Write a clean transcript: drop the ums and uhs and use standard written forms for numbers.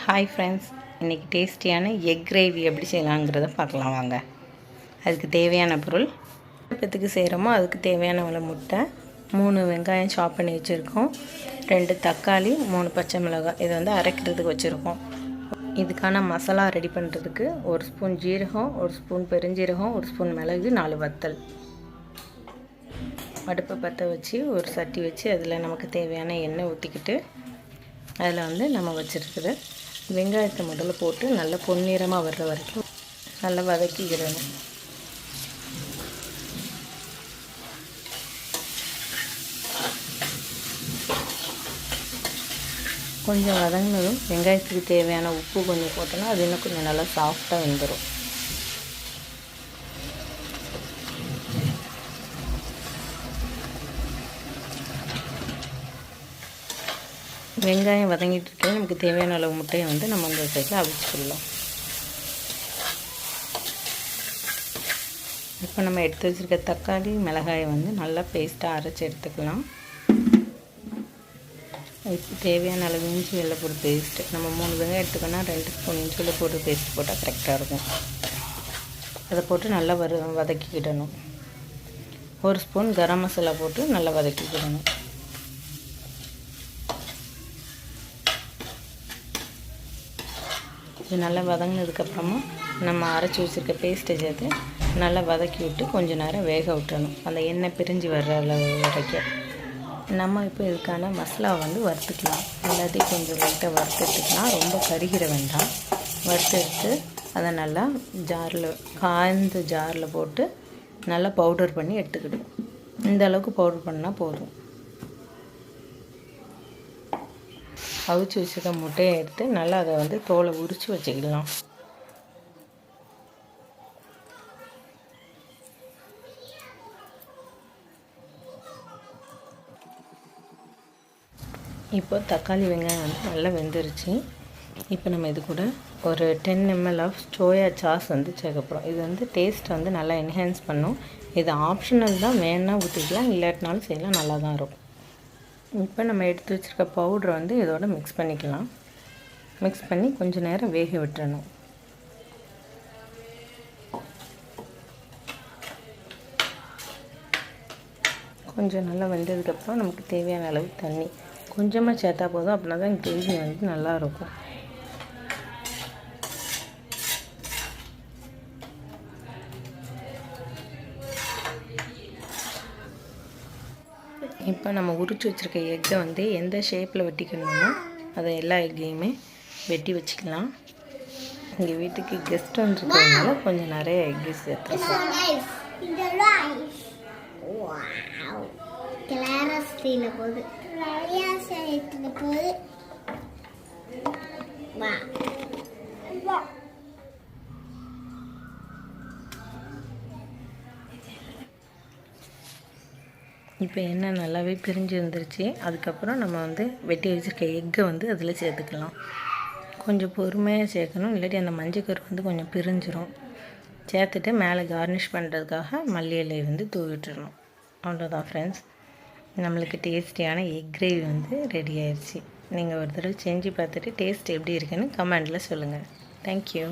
Hi friends, இன்றைக்கி டேஸ்டியான egg gravy எப்படி செய்யலாங்கிறத பார்க்கலாம் வாங்க. அதுக்கு தேவையான பொருள், எப்பத்துக்கு செய்கிறோமோ அதுக்கு தேவையான அளவு முட்டை, 3 வெங்காயம் சாப் பண்ணி வச்சுருக்கோம், 2 தக்காளி, 3 பச்சை மிளகாய், இதை வந்து அரைக்கிறதுக்கு வச்சுருக்கோம். இதுக்கான மசாலா ரெடி பண்ணுறதுக்கு 1 ஸ்பூன் ஜீரகம், 1 ஸ்பூன் பெருஞ்சீரகம், 1 ஸ்பூன் மிளகு, 4 வத்தல். அடுப்பை பற்ற வச்சு ஒரு சட்டி வச்சு அதில் நமக்கு தேவையான எண்ணெய் ஊற்றிக்கிட்டு அதில் வந்து நம்ம வச்சுருக்குற வெங்காயத்தை முதல்ல போட்டு நல்லா பொன்னிறமாக வர்ற வரைக்கும் நல்லா வதக்கிக்கிடணும். கொஞ்சம் வதங்கினதும் வெங்காயத்துக்கு தேவையான உப்பு கொஞ்சம் போட்டோன்னா அது இன்னும் கொஞ்சம் நல்லா சாஃப்டாக வெந்துடும். வெங்காயம் வதங்கிட்டு இருக்கே நமக்கு தேவையான அளவு முட்டையை வந்து நம்ம அந்த சைடில் அவிச்சிடலாம். இப்போ நம்ம எடுத்து வச்சுருக்க தக்காளி மிளகாயை வந்து நல்லா பேஸ்ட்டாக அரைச்சி எடுத்துக்கலாம். இப்போ தேவையான அளவு இஞ்சி வெள்ளைப்பூடு பேஸ்ட்டு நம்ம 3 வெங்காயம் எடுத்துக்கோன்னா 2 ஸ்பூன் இஞ்சி வெள்ளைப்பூடு பேஸ்ட் போட்டால் கரெக்டாக இருக்கும். அதை போட்டு நல்லா வதக்கிக்கிடணும். 1 ஸ்பூன் கரம் மசாலா போட்டு நல்லா வதக்கிக்கிடணும். இது நல்லா வதங்கினதுக்கப்புறமா நம்ம அரைச்சி வச்சுருக்க பேஸ்ட்டை சேர்த்து நல்லா வதக்கி விட்டு கொஞ்சம் நேரம் வேக விட்டுறணும். அந்த எண்ணெய் பிரிஞ்சு வர்ற அளவு வரைக்கும் நம்ம இப்போ இதுக்கான மசாலாவை வந்து வறுத்துக்கலாம். எல்லாத்தையும் கொஞ்சம் லைட்டாக வறுத்துட்டுக்கலாம், ரொம்ப கருகிற வேண்டாம். வறுத்து எடுத்து அதை நல்லா காய்ந்த ஜாரில் போட்டு நல்லா பவுடர் பண்ணி எடுத்துக்கிடும். இந்த அளவுக்கு பவுடர் பண்ணால் போதும். அவிச்சு வச்சுருக்க முட்டையை எடுத்து நல்லா அதை வந்து தோலை உரித்து வச்சுக்கலாம். இப்போ தக்காளி வெங்காயம் வந்து நல்லா வெந்துருச்சு. இப்போ நம்ம இது கூட ஒரு 10 ml ஆஃப் சோயா சாஸ் வந்து சேர்க்கப்படுறோம். இது வந்து டேஸ்ட் வந்து நல்லா என்ஹான்ஸ் பண்ணும். இது ஆப்ஷனல் தான், வேணால் ஊற்றிக்கலாம், இல்லாட்டினாலும் செய்யலாம், நல்லா தான் இருக்கும். இப்போ நம்ம எடுத்து வச்சுருக்க பவுட்ரை வந்து இதோட மிக்ஸ் பண்ணிக்கலாம். மிக்ஸ் பண்ணி கொஞ்சம் நேரம் வேக விட்டுறணும். கொஞ்சம் நல்லா வெந்ததுக்கப்புறம் நமக்கு தேவையான அளவு தண்ணி கொஞ்சமாக சேர்த்தா போதும். அப்படின்னா தான் கிரேவி வந்து நல்லாயிருக்கும். இப்போ நம்ம உரிச்சு வச்சுருக்க எக்கை வந்து எந்த ஷேப்பில் வெட்டிக்கணுமோ அதை எல்லா எக்கையுமே வெட்டி வச்சுக்கலாம். எங்கள் வீட்டுக்கு கெஸ்ட் வந்துருக்கிறதுனால கொஞ்சம் நிறைய எக்கு சேர்த்துருக்கோம். இப்போ எண்ணெய் நல்லாவே பிரிஞ்சு வந்துருச்சு. அதுக்கப்புறம் நம்ம வந்து வெட்டி வச்சுருக்க எக்கை வந்து அதில் சேர்த்துக்கலாம். கொஞ்சம் பொறுமையாக சேர்க்கணும், இல்லாட்டி அந்த மஞ்சக்கரு வந்து கொஞ்சம் பிரிஞ்சிடும். சேர்த்துட்டு மேலே கார்னிஷ் பண்ணுறதுக்காக மல்லி இலையை வந்து தூவிட்டுறணும். அவ்வளோதான் ஃப்ரெண்ட்ஸ், நம்மளுக்கு டேஸ்டியான எக் கிரேவி வந்து ரெடி ஆயிடுச்சு. நீங்கள் ஒரு தடவை செஞ்சு பார்த்துட்டு டேஸ்ட் எப்படி இருக்குன்னு கமெண்டில் சொல்லுங்கள். தேங்க்யூ.